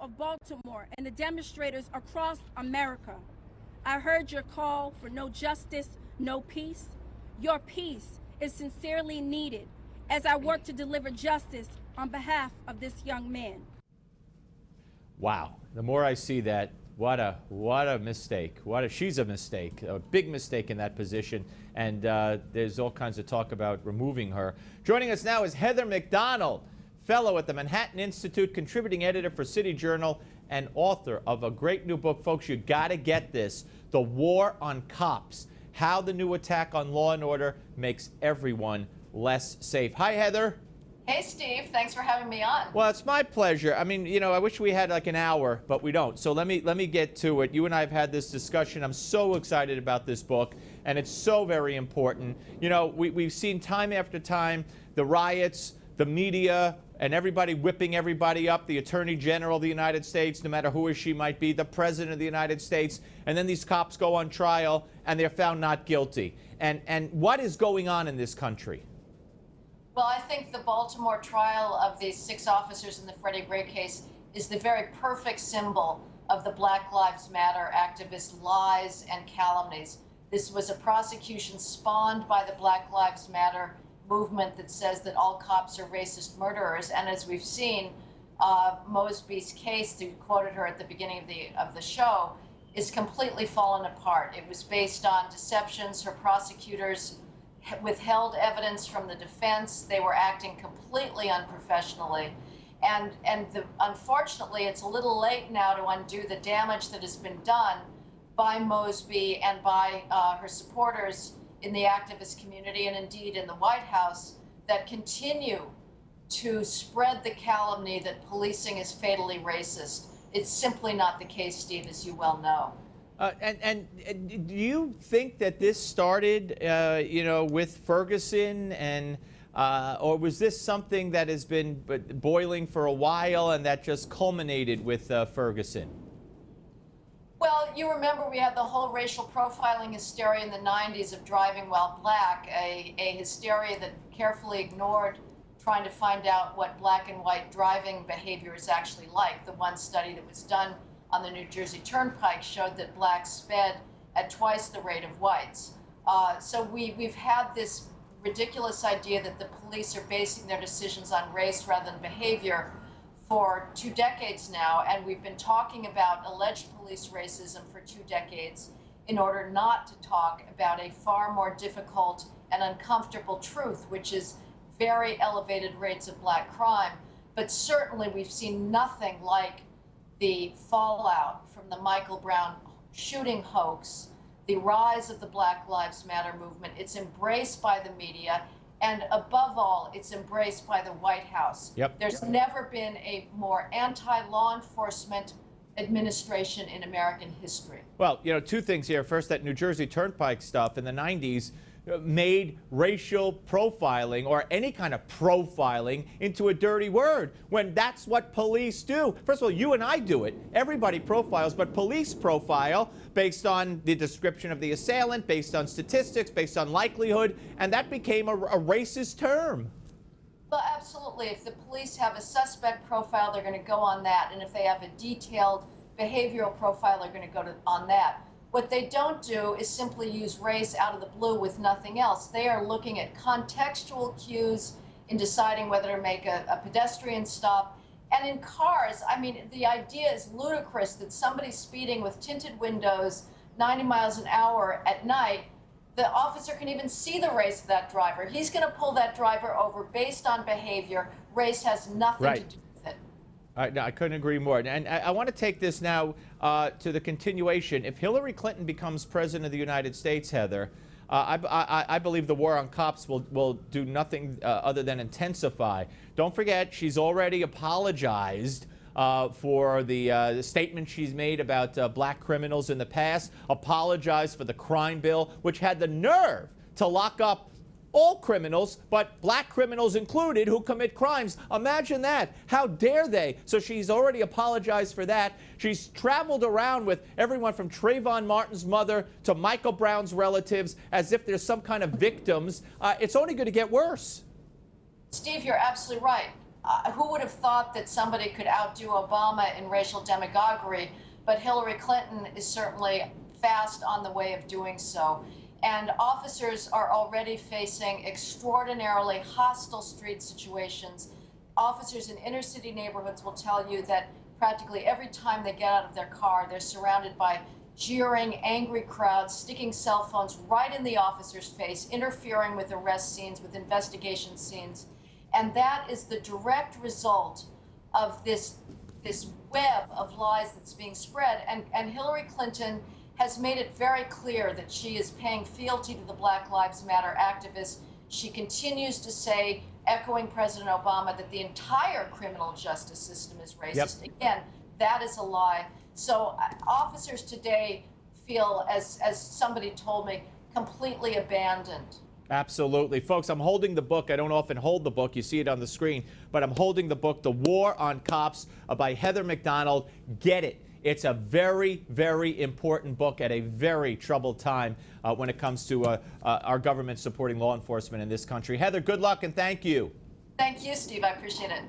of Baltimore and the demonstrators across America. I heard your call for no justice, no peace. Your peace is sincerely needed as I work to deliver justice on behalf of this young man. Wow. The more I see that, what a mistake. She's a mistake, a big mistake in that position. And there's all kinds of talk about removing her. Joining us now is Heather MacDonald, fellow at the Manhattan Institute, contributing editor for City Journal, and author of a great new book. Folks, you got to get this, The War on Cops, How the New Attack on Law and Order Makes Everyone Less Safe. Hi, Heather. Hey, Steve. Thanks for having me on. Well, it's my pleasure. I mean, you know, I wish we had like an hour, but we don't. So let me get to it. You and I have had this discussion. I'm so excited about this book, and it's so very important. You know, we've seen time after time the riots, the media, and everybody whipping everybody up, the Attorney General of the United States, no matter who or she might be, the President of the United States, and then these cops go on trial, and they're found not guilty. And what is going on in this country? Well, I think the Baltimore trial of these 6 officers in the Freddie Gray case is the very perfect symbol of the Black Lives Matter activists' lies and calumnies. This was a prosecution spawned by the Black Lives Matter movement that says that all cops are racist murderers. And as we've seen, Mosby's case, you quoted her at the beginning of the show, is completely fallen apart. It was based on deceptions. Her prosecutors withheld evidence from the defense. They were acting completely unprofessionally. And unfortunately, it's a little late now to undo the damage that has been done by Mosby and by her supporters in the activist community and indeed in the White House that continue to spread the calumny that policing is fatally racist. It's simply not the case, Steve, as you well know. And do you think that this started, you know, with Ferguson, and or was this something that has been boiling for a while and that just culminated with Ferguson? Well, you remember we had the whole racial profiling hysteria in the 90s of driving while black, a hysteria that carefully ignored trying to find out what black and white driving behavior is actually like. The one study that was done on the New Jersey Turnpike showed that blacks sped at twice the rate of whites. So we've had this ridiculous idea that the police are basing their decisions on race rather than behavior for 2 decades now, and we've been talking about alleged police racism for 2 decades in order not to talk about a far more difficult and uncomfortable truth, which is very elevated rates of black crime. But certainly we've seen nothing like the fallout from the Michael Brown shooting hoax, the rise of the Black Lives Matter movement. It's embraced by the media, and above all, it's embraced by the White House. Yep. There's never been a more anti-law enforcement administration in American history. Well, you know, 2 things here. First, that New Jersey Turnpike stuff in the 90s made racial profiling or any kind of profiling into a dirty word, when that's what police do. First of all, you and I do it. Everybody profiles, but police profile based on the description of the assailant, based on statistics, based on likelihood, and that became a racist term. Well, absolutely. If the police have a suspect profile, they're going to go on that. And if they have a detailed behavioral profile, they're going to go on that. What they don't do is simply use race out of the blue with nothing else. They are looking at contextual cues in deciding whether to make a pedestrian stop. And in cars, I mean, the idea is ludicrous that somebody speeding with tinted windows 90 miles an hour at night, the officer can even see the race of that driver. He's going to pull that driver over based on behavior. Race has nothing to do with it. No, I couldn't agree more. And I want to take this now to the continuation. If Hillary Clinton becomes president of the United States, Heather, I believe the war on cops will do nothing other than intensify. Don't forget, she's already apologized for the statement she's made about black criminals in the past, apologized for the crime bill, which had the nerve to lock up all criminals, but black criminals included, who commit crimes. Imagine that. How dare they? So she's already apologized for that. She's traveled around with everyone from Trayvon Martin's mother to Michael Brown's relatives as if there's some kind of victims. It's only going to get worse. Steve, you're absolutely right. who would have thought that somebody could outdo Obama in racial demagoguery? But Hillary Clinton is certainly fast on the way of doing so. And officers are already facing extraordinarily hostile street situations. Officers in inner city neighborhoods will tell you that practically every time they get out of their car, they're surrounded by jeering, angry crowds, sticking cell phones right in the officer's face, interfering with arrest scenes, with investigation scenes. And that is the direct result of this web of lies that's being spread. And Hillary Clinton has made it very clear that she is paying fealty to the Black Lives Matter activists. She continues to say, echoing President Obama, that the entire criminal justice system is racist. Yep. Again, that is a lie. So officers today feel, as somebody told me, completely abandoned. Absolutely. Folks, I'm holding the book. I don't often hold the book. You see it on the screen. But I'm holding the book, The War on Cops, by Heather MacDonald. Get it. It's a very, very important book at a very troubled time when it comes to our government supporting law enforcement in this country. Heather, good luck and thank you. Thank you, Steve. I appreciate it.